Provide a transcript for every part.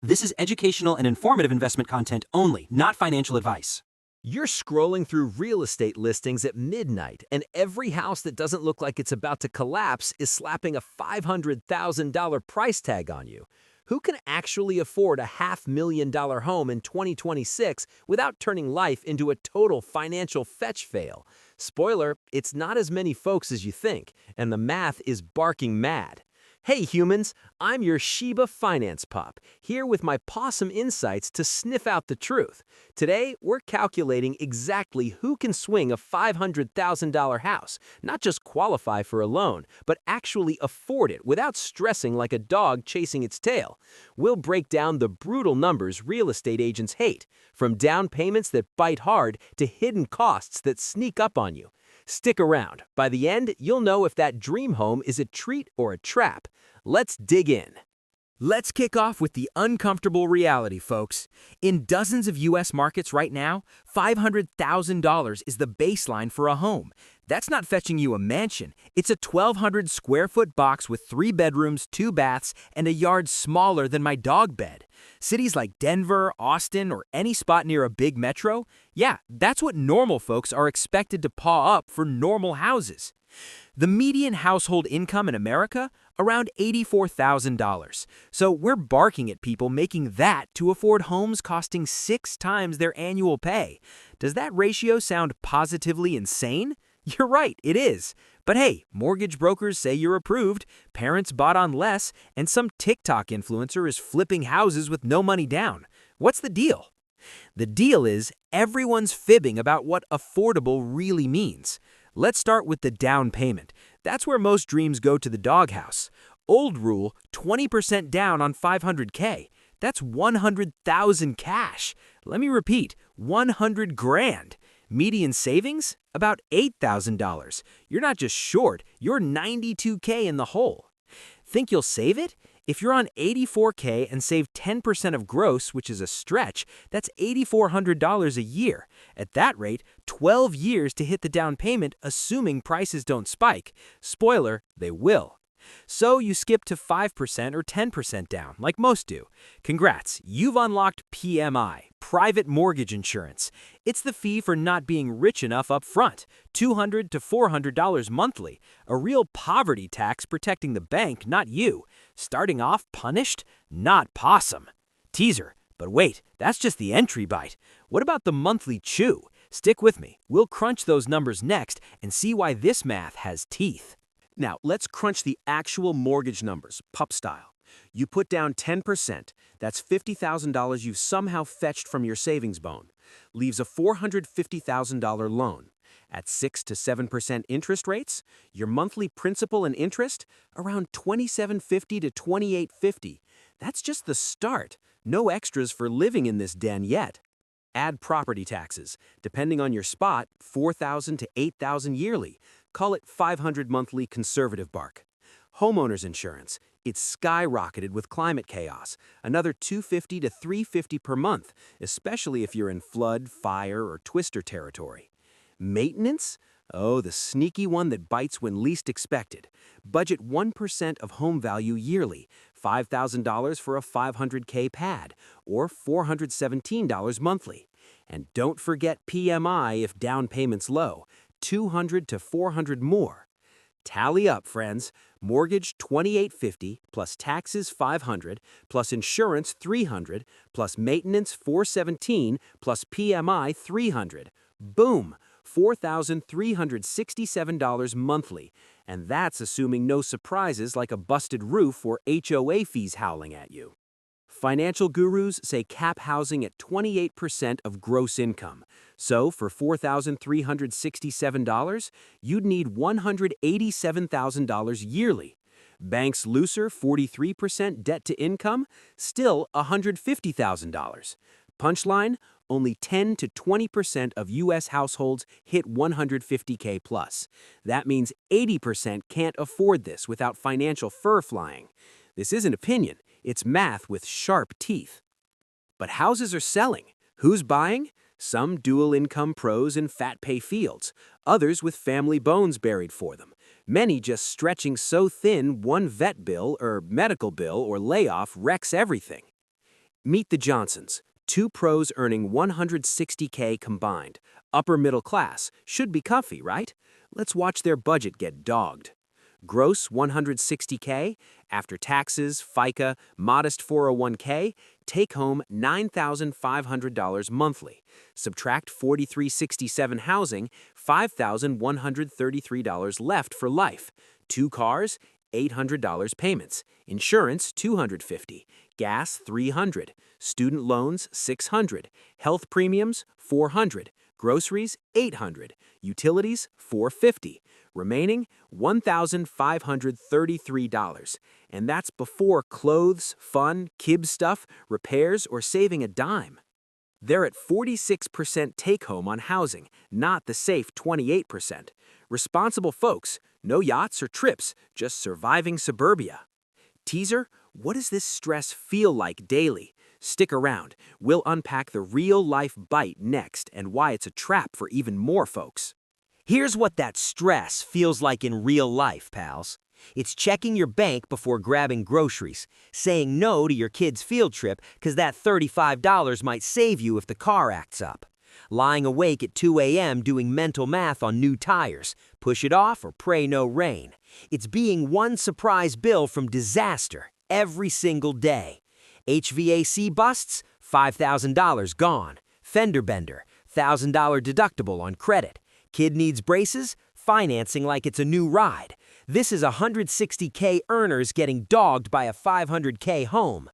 This is educational and informative investment content only, not financial advice. You're scrolling through real estate listings at midnight, and every house that doesn't look like it's about to collapse is slapping a $500,000 price tag on you. Who can actually afford a $500,000 home in 2026 without turning life into a total financial fetch fail? Spoiler, it's not as many folks as you think, and the math is barking mad. Hey humans, I'm your Shiba Finance pup, here with my possum insights to sniff out the truth. Today, we're calculating exactly who can swing a $500,000 house, not just qualify for a loan, but actually afford it without stressing like a dog chasing its tail. We'll break down the brutal numbers real estate agents hate, from down payments that bite hard to hidden costs that sneak up on you. Stick around. By the end, you'll know if that dream home is a treat or a trap. Let's dig in. Let's kick off with the uncomfortable reality, folks. In dozens of U.S. markets right now, $500,000 is the baseline for a home. That's not fetching you a mansion. It's a 1,200 square foot box with 3 bedrooms, 2 baths, and a yard smaller than my dog bed. Cities like Denver, Austin, or any spot near a big metro, yeah, that's what normal folks are expected to paw up for normal houses. The median household income in America? Around $84,000. So we're barking at people making that to afford homes costing 6 times their annual pay. Does that ratio sound positively insane? You're right, it is. But hey, mortgage brokers say you're approved, parents bought on less, and some TikTok influencer is flipping houses with no money down. What's the deal? The deal is everyone's fibbing about what affordable really means. Let's start with the down payment. That's where most dreams go to the doghouse. Old rule, 20% down on $500K. That's $100,000 cash. Let me repeat, $100,000. Median savings? About $8,000. You're not just short, you're $92K in the hole. Think you'll save it? If you're on $84K and save 10% of gross, which is a stretch, that's $8,400 a year. At that rate, 12 years to hit the down payment, assuming prices don't spike. Spoiler, they will. So you skip to 5% or 10% down, like most do. Congrats, you've unlocked PMI, private mortgage insurance. It's the fee for not being rich enough up front, $200 to $400 monthly. A real poverty tax protecting the bank, not you. Starting off punished? Not possum. Teaser. But wait, that's just the entry bite. What about the monthly chew? Stick with me. We'll crunch those numbers next and see why this math has teeth. Now, let's crunch the actual mortgage numbers, pup style. You put down 10%, that's $50,000 you've somehow fetched from your savings bone. Leaves a $450,000 loan. At 6 to 7% interest rates, your monthly principal and interest, around $2,750 to $2,850. That's just the start. No extras for living in this den yet. Add property taxes. Depending on your spot, $4,000 to $8,000 yearly. Call it $500 monthly conservative bark. Homeowners insurance. It's skyrocketed with climate chaos. Another $250 to $350 per month, especially if you're in flood, fire, or twister territory. Maintenance? Oh, the sneaky one that bites when least expected. Budget 1% of home value yearly, $5,000 for a $500K pad, or $417 monthly. And don't forget PMI if down payment's low, $200 to $400 more. Tally up, friends. Mortgage $2,850 plus taxes $500 plus insurance $300 plus maintenance $417 plus PMI $300. Boom! $4,367 monthly, and that's assuming no surprises like a busted roof or HOA fees howling at you. Financial gurus say cap housing at 28% of gross income. So for $4,367, you'd need $187,000 yearly. Banks looser 43% debt to income, still $150,000. Punchline, only 10 to 20% of U.S. households hit 150K plus. That means 80% can't afford this without financial fur flying. This isn't opinion, it's math with sharp teeth. But houses are selling. Who's buying? Some dual-income pros in fat-pay fields, others with family bones buried for them, many just stretching so thin one vet bill or medical bill or layoff wrecks everything. Meet the Johnsons, two pros earning $160K combined. Upper middle class, should be comfy, right? Let's watch their budget get dogged. Gross $160K, after taxes, FICA, modest 401K, take home $9,500 monthly. Subtract $4,367 housing, $5,133 left for life. 2 cars, $800 payments. Insurance $250, gas $300, student loans $600, health premiums $400, groceries $800, utilities $450. Remaining $1,533, and that's before clothes, fun, kid stuff, repairs, or saving a dime. They're at 46% take-home on housing, not the safe 28%. Responsible folks, no yachts or trips, just surviving suburbia. Teaser, what does this stress feel like daily? Stick around, we'll unpack the real-life bite next and why it's a trap for even more folks. Here's what that stress feels like in real life, pals. It's checking your bank before grabbing groceries, saying no to your kid's field trip because that $35 might save you if the car acts up. Lying awake at 2 a.m. doing mental math on new tires, push it off or pray no rain. It's being one surprise bill from disaster every single day. HVAC busts, $5,000 gone. Fender bender, $1,000 deductible on credit. Kid needs braces, financing like it's a new ride. This is 160K earners getting dogged by a 500K home.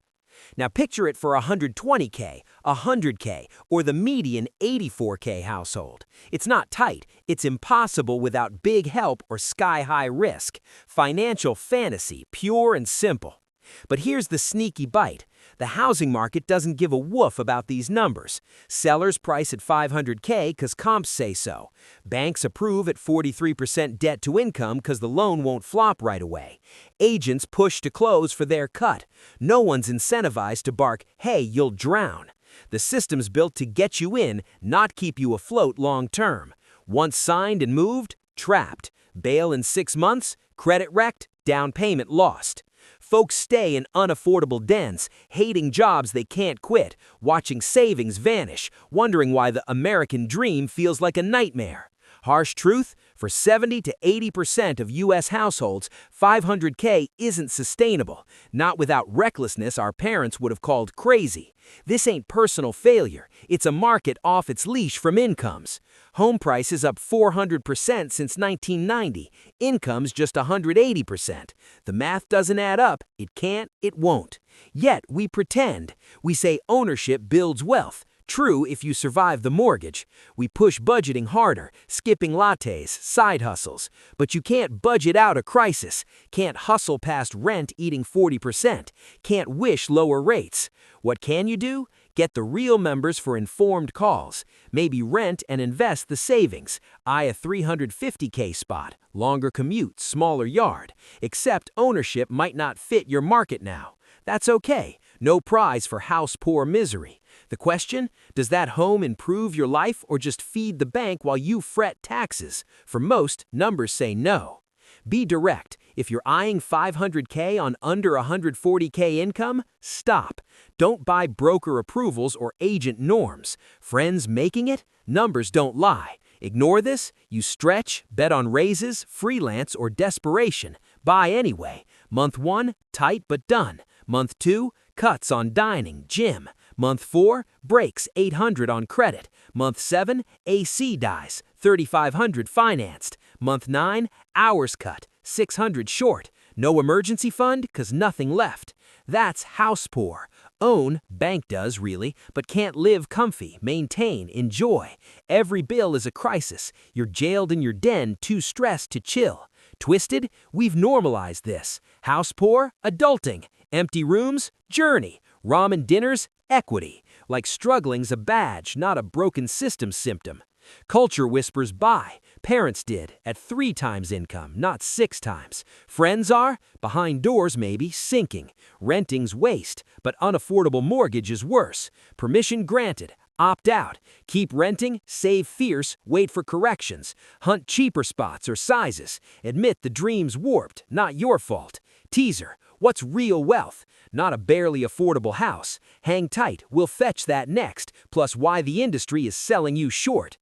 Now picture it for 120K, 100K, or the median 84K household. It's not tight, it's impossible without big help or sky-high risk. Financial fantasy, pure and simple. But here's the sneaky bite. The housing market doesn't give a woof about these numbers. Sellers price at 500K because comps say so. Banks approve at 43% debt to income because the loan won't flop right away. Agents push to close for their cut. No one's incentivized to bark, hey, you'll drown. The system's built to get you in, not keep you afloat long term. Once signed and moved, trapped. Bail in 6 months, credit wrecked, down payment lost. Folks stay in unaffordable dens, hating jobs they can't quit, watching savings vanish, wondering why the American dream feels like a nightmare. Harsh truth, for 70 to 80% of U.S. households, 500K isn't sustainable. Not without recklessness our parents would have called crazy. This ain't personal failure, it's a market off its leash from incomes. Home prices up 400% since 1990, incomes just 180%. The math doesn't add up, it can't, it won't. Yet we pretend. We say ownership builds wealth. True if you survive the mortgage. We push budgeting harder, skipping lattes, side hustles. But you can't budget out a crisis, can't hustle past rent eating 40%, can't wish lower rates. What can you do? Get the real members for informed calls. Maybe rent and invest the savings. Eye a 350K spot, longer commute, smaller yard. Except ownership might not fit your market now. That's okay. No prize for house poor misery. The question, does that home improve your life or just feed the bank while you fret taxes? For most, numbers say no. Be direct. If you're eyeing 500K on under 140K income, stop. Don't buy broker approvals or agent norms. Friends making it? Numbers don't lie. Ignore this, you stretch, bet on raises, freelance, or desperation. Buy anyway. Month 1, tight but done. Month 2, cuts on dining, gym. Month 4, breaks $800 on credit. Month 7, AC dies, $3,500 financed. Month 9, hours cut, $600 short. No emergency fund, 'cause nothing left. That's house poor. Own, bank does really, but can't live comfy, maintain, enjoy. Every bill is a crisis. You're jailed in your den, too stressed to chill. Twisted? We've normalized this. House poor? Adulting. Empty rooms? Journey. Ramen dinners? Equity. Like struggling's a badge, not a broken system symptom. Culture whispers buy. Parents did, at 3 times income, not 6 times. Friends are, behind doors maybe, sinking. Renting's waste, but unaffordable mortgage is worse. Permission granted. Opt out. Keep renting, save fierce, wait for corrections. Hunt cheaper spots or sizes. Admit the dream's warped, not your fault. Teaser. What's real wealth? not a barely affordable house. Hang tight, we'll fetch that next, plus why the industry is selling you short.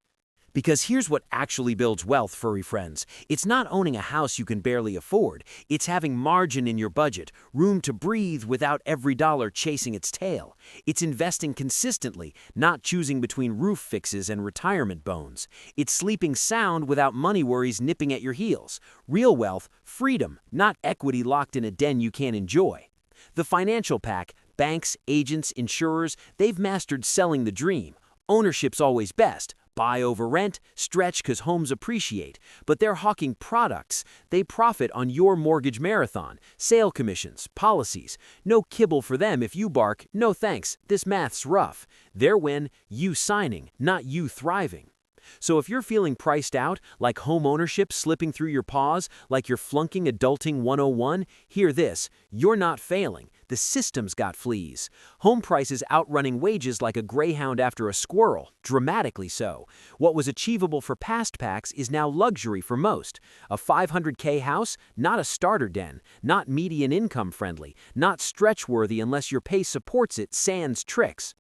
Because here's what actually builds wealth, furry friends. It's not owning a house you can barely afford. It's having margin in your budget, room to breathe without every dollar chasing its tail. It's investing consistently, not choosing between roof fixes and retirement bones. It's sleeping sound without money worries nipping at your heels. Real wealth, freedom, not equity locked in a den you can't enjoy. The financial pack, banks, agents, insurers, they've mastered selling the dream. Ownership's always best. Buy over rent, stretch because homes appreciate. But they're hawking products. They profit on your mortgage marathon, sale commissions, policies. No kibble for them if you bark, no thanks, this math's rough. Their win, you signing, not you thriving. So if you're feeling priced out, like home ownership slipping through your paws, like you're flunking Adulting 101, hear this, you're not failing. The system's got fleas. Home prices outrunning wages like a greyhound after a squirrel, dramatically so. What was achievable for past packs is now luxury for most. A $500K house, not a starter den, not median income friendly, not stretch worthy unless your pay supports it sans tricks.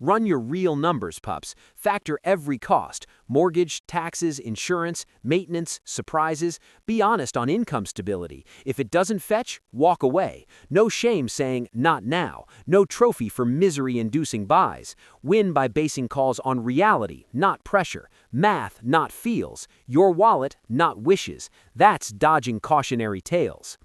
Run your real numbers, pups. Factor every cost: mortgage, taxes, insurance, maintenance, surprises. Be honest on income stability. If it doesn't fetch, walk away. No shame saying, not now. No trophy for misery-inducing buys. Win by basing calls on reality, not pressure. Math, not feels. Your wallet, not wishes. That's dodging cautionary tales.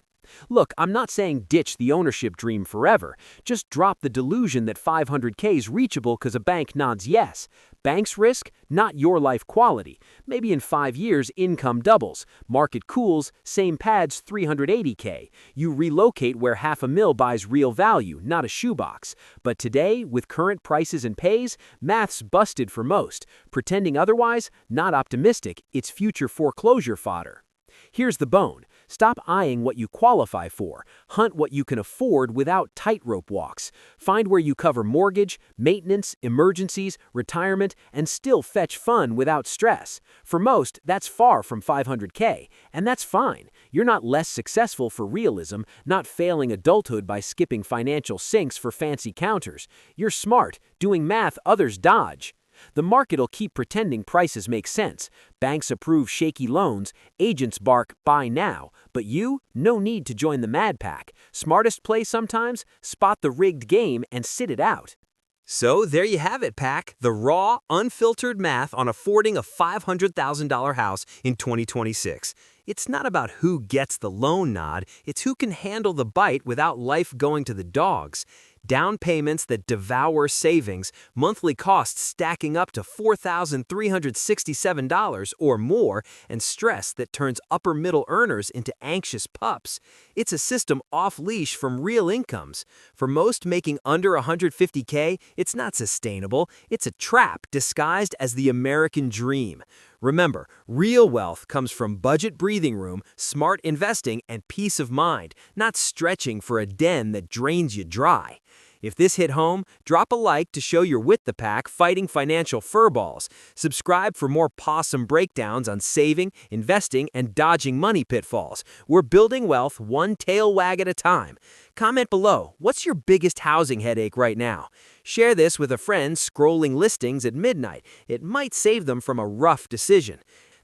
Look, I'm not saying ditch the ownership dream forever. Just drop the delusion that 500K is reachable because a bank nods yes. Banks risk, not your life quality. Maybe in 5 years, income doubles. Market cools, same pads 380K. You relocate where $500,000 buys real value, not a shoebox. But today, with current prices and pays, math's busted for most. Pretending otherwise, not optimistic, it's future foreclosure fodder. Here's the bone. Stop eyeing what you qualify for. Hunt what you can afford without tightrope walks. Find where you cover mortgage, maintenance, emergencies, retirement, and still fetch fun without stress. For most, that's far from 500K, and that's fine. You're not less successful for realism, not failing adulthood by skipping financial sinks for fancy counters. You're smart, doing math others dodge. The market'll keep pretending prices make sense. Banks approve shaky loans, agents bark, buy now. But you, no need to join the mad pack. Smartest play sometimes? Spot the rigged game and sit it out. So there you have it, Pack. The raw, unfiltered math on affording a $500,000 house in 2026. It's not about who gets the loan nod, it's who can handle the bite without life going to the dogs. Down payments that devour savings, monthly costs stacking up to $4,367 or more, and stress that turns upper-middle earners into anxious pups. It's a system off-leash from real incomes. For most making under $150K, it's not sustainable. It's a trap disguised as the American dream. Remember, real wealth comes from budget breathing room, smart investing, and peace of mind, not stretching for a den that drains you dry. If this hit home, drop a like to show you're with the pack fighting financial furballs. Subscribe for more possum breakdowns on saving, investing, and dodging money pitfalls. We're building wealth one tail wag at a time. Comment below, what's your biggest housing headache right now? Share this with a friend scrolling listings at midnight. It might save them from a rough decision.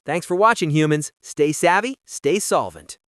Thanks for watching, humans. Stay savvy, stay solvent.